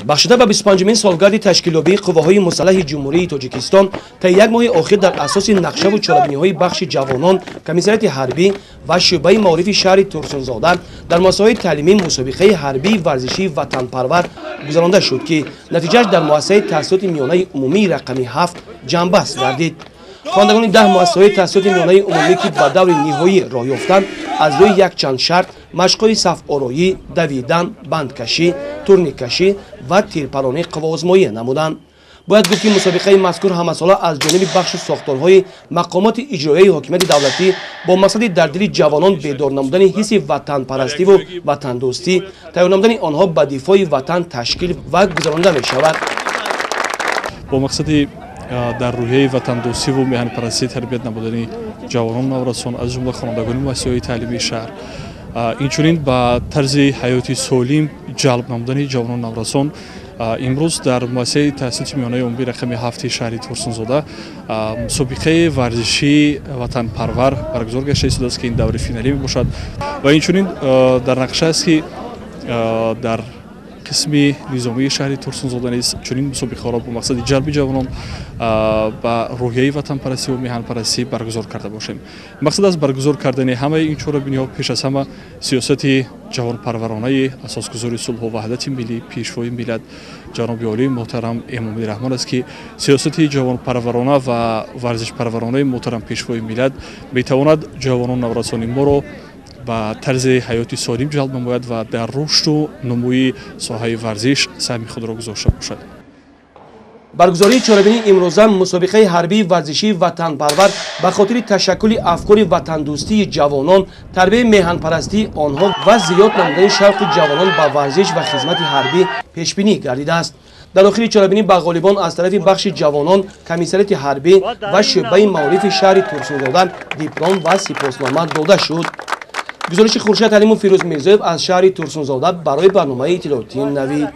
بخشیده به 25مین سالگرد تشکیل‌یابی قواهای مسلح جمهوری تاجیکستان تا یک ماه آخر در اساس نقشه و چاره‌بینی‌های بخش جوانان کمیسریت حربی و شعبه معارف شهر ترسونزاده در مسابقه تعلیمی مسابقه حربی ورزشی وطنپرور گذرانده شد که نتیجهش در مؤسسه تحصیلات میانه عمومی رقمی 7 جنبست گردید. خوانندگان 10 مؤسسه تحصیلات میانه عمومی که به دور نهایی راه یافتند از روی یک چند شرط مشق‌های صف آرایی، دویدن، بندکشی، تورنیکشی و تیرپرانی قواآزمایی نمودند. باید گفت که مسابقه مذکور همساله از جانب بخش ساختارهای مقامات اجرایی حاکمیت دولتی با مقصد در دل جوانان بیدار نمودن حس وطن پرستی و وطن دوستی، تیار نمودن آنها به دفاع وطن تشکیل و گذرانده می شود. با مقصد در روحیه وطن دوستی و میهن پرستی تربیت نمودن جوانان نورسان از جمله خوانندگان مؤسسه‌های تعلیمی شهر، اینچنین با طرز حیاتی سالم جلب نمودن جوانان نورسان امروز در مؤسسه تحصیلات میانه عمومی رقم 7 شهر ترسونزاده مسابقه ورزشی وطن پرور برگزار گشته است که این دوره فینالی می باشد و اینچنین در نقشه است که در قسم نظامی شهر ترسونزاده نیز چنین مسابقه را با مقصد جلب جوانان با روحیه وطن پرستی و میهن پرستی برگزار کرده باشیم. مقصد از برگزار کردن همه این چاره‌بینی‌ها پیش از همه سیاست جوان پرورانه اساسگذار صلح و وحدت ملی پیشوای ملت جناب عالی محترم امامی رحمان است که سیاست جوان پرورانه و ورزش پرورانه محترم پیشوای ملت میتواند جوانان نورسان ما را با طرز حیاتی سالم جلب نماید و در رشد و نموی ساحه ورزش سهم خود را گذاشته باشد. برگزاری چاره‌بینی امروزه مسابقه حربی ورزشی وطن پرور به خاطر تشکل افکار وطن دوستی جوانان، تربیت میهن پرستی آنها و زیاد نمودن شوق جوانان به ورزش و خدمت حربی پیش بینی گردیده است. در آخر چاره‌بینی به غالبان از طرف بخش جوانان کمیسریت حربی و شعبه معارف شهر ترسونزاده دیپلم و سپاسنامه داده شد. گزارش خورشید حلیم و فیروز میرزایف از شهر ترسونزاده برای برنامه اطلاعاتی نوید.